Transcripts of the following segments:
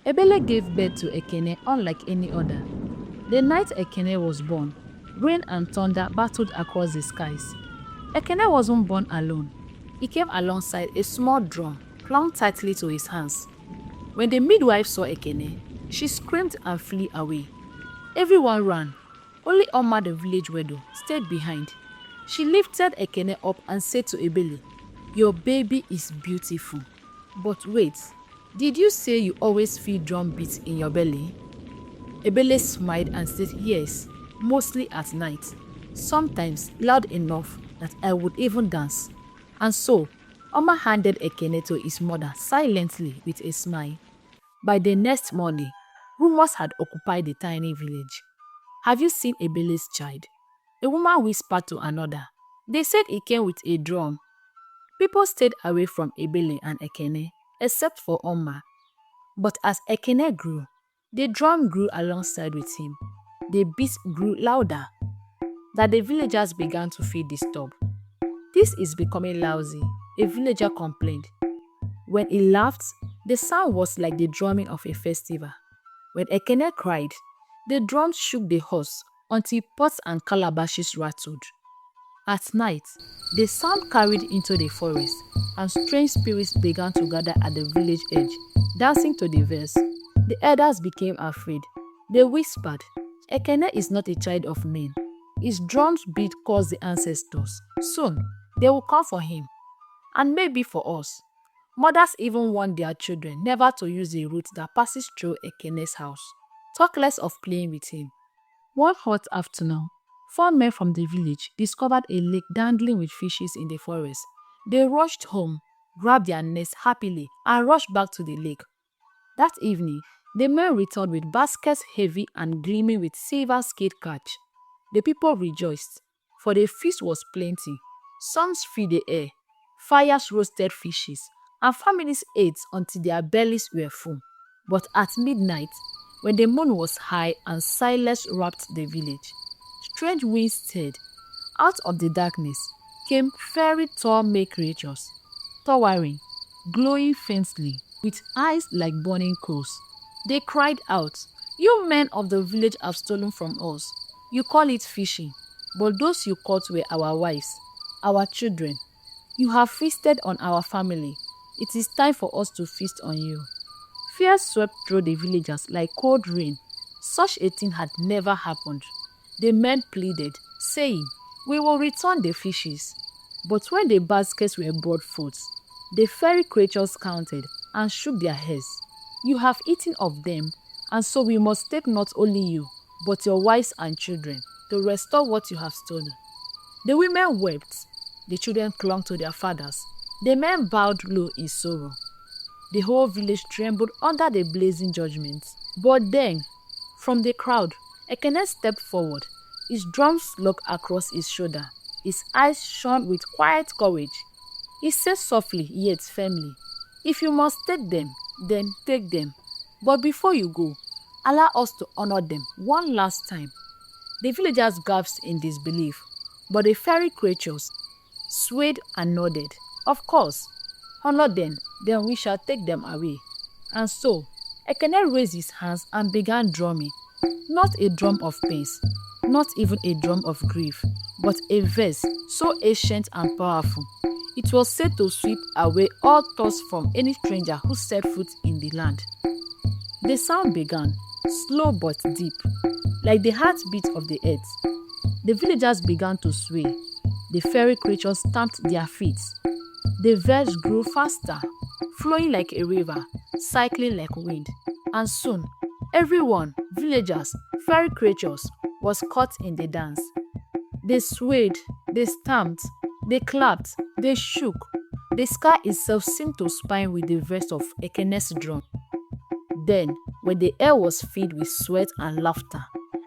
Ebele gave birth to Ekene unlike any other. The night Ekene was born, rain and thunder battled across the skies. Ekene wasn't born alone. He came alongside a small drum clung tightly to his hands. When the midwife saw Ekene, she screamed and flew away. Everyone ran. Only Oma the village widow stayed behind. She lifted Ekene up and said to Ebele, "Your baby is beautiful. But wait, did you say you always feel drum beats in your belly?" Ebele smiled and said yes, mostly at night, sometimes loud enough that I would even dance. And so, Oma handed Ekene to his mother silently with a smile. By the next morning, rumors had occupied the tiny village. "Have you seen Ebele's child?" A woman whispered to another. "They said he came with a drum." People stayed away from Ebele and Ekene, except for Oma. But as Ekene grew, the drum grew alongside with him. The beats grew louder, that the villagers began to feel disturbed. "This is becoming lousy," a villager complained. When he laughed, the sound was like the drumming of a festival. When Ekene cried, the drums shook the house until pots and calabashes rattled. At night, the sound carried into the forest, and strange spirits began to gather at the village edge, dancing to the verse. The elders became afraid. They whispered, "Ekene is not a child of men. His drum's beat calls the ancestors. Soon, they will come for him. And maybe for us." Mothers even warned their children never to use the route that passes through Ekene's house. Talk less of playing with him. One hot afternoon, 4 men from the village discovered a lake dangling with fishes in the forest. They rushed home, grabbed their nets happily, and rushed back to the lake. That evening, the men returned with baskets heavy and gleaming with silver skate catch. The people rejoiced, for the feast was plenty. Songs filled the air, fires roasted fishes, and families ate until their bellies were full. But at midnight, when the moon was high and silence wrapped the village, strange winds stirred. Out of the darkness came very tall male creatures, towering, glowing faintly, with eyes like burning coals. They cried out, "You men of the village have stolen from us. You call it fishing, but those you caught were our wives, our children. You have feasted on our family. It is time for us to feast on you." Fear swept through the villagers like cold rain. Such a thing had never happened. The men pleaded, saying, "We will return the fishes." But when the baskets were brought forth, the fairy creatures counted and shook their heads. "You have eaten of them, and so we must take not only you, but your wives and children, to restore what you have stolen." The women wept. The children clung to their fathers. The men bowed low in sorrow. The whole village trembled under the blazing judgment. But then, from the crowd, Ekene stepped forward, his drum slung across his shoulder. His eyes shone with quiet courage. He said softly yet firmly, "If you must take them, then take them. But before you go, allow us to honor them one last time." The villagers gasped in disbelief, but the fairy creatures swayed and nodded. "Of course, honor them, then we shall take them away." And so, Ekene raised his hands and began drumming. Not a drum of peace, not even a drum of grief, but a verse so ancient and powerful. It was said to sweep away all thoughts from any stranger who set foot in the land. The sound began, slow but deep, like the heartbeat of the earth. The villagers began to sway. The fairy creatures stamped their feet. The verse grew faster, flowing like a river, cycling like wind. And soon, everyone, villagers, fairy creatures, was caught in the dance. They swayed, they stamped, they clapped, they shook. The sky itself seemed to spin with the verse of Ekene's drum. Then, when the air was filled with sweat and laughter,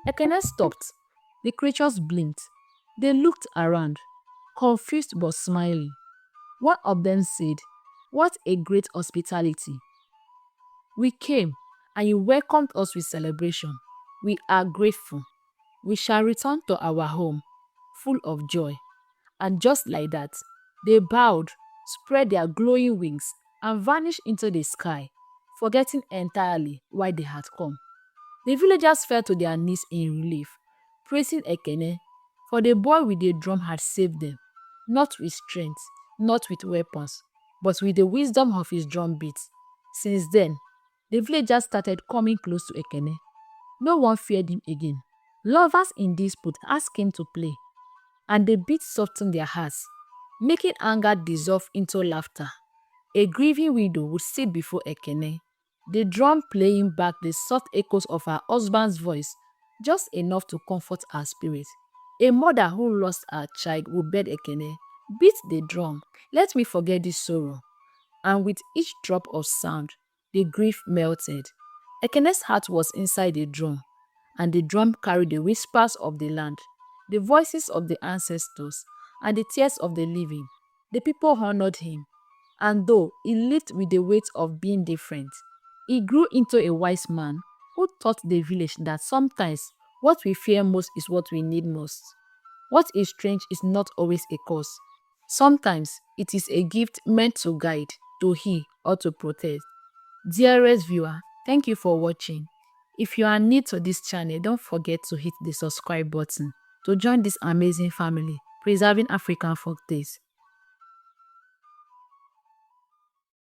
Ekene stopped. The creatures blinked. They looked around, confused but smiling. One of them said, "What a great hospitality. We came, and you welcomed us with celebration. We are grateful. We shall return to our home, full of joy." And just like that, they bowed, spread their glowing wings, and vanished into the sky, forgetting entirely why they had come. The villagers fell to their knees in relief, praising Ekene, for the boy with the drum had saved them, not with strength, not with weapons, but with the wisdom of his drum beats. Since then, the villagers started coming close to Ekene. No one feared him again. Lovers in dispute asked him to play, and the beats softened their hearts, making anger dissolve into laughter. A grieving widow would sit before Ekene, the drum playing back the soft echoes of her husband's voice, just enough to comfort her spirit. A mother who lost her child would beg Ekene, "Beat the drum, let me forget this sorrow." And with each drop of sound, the grief melted. Ekene's heart was inside the drum, and the drum carried the whispers of the land, the voices of the ancestors, and the tears of the living. The people honored him, and though he lived with the weight of being different, he grew into a wise man who taught the village that sometimes what we fear most is what we need most. What is strange is not always a cause. Sometimes it is a gift meant to guide, to heal, or to protect. Dearest viewer, thank you for watching. If you are new to this channel, don't forget to hit the subscribe button to join this amazing family preserving African folktales.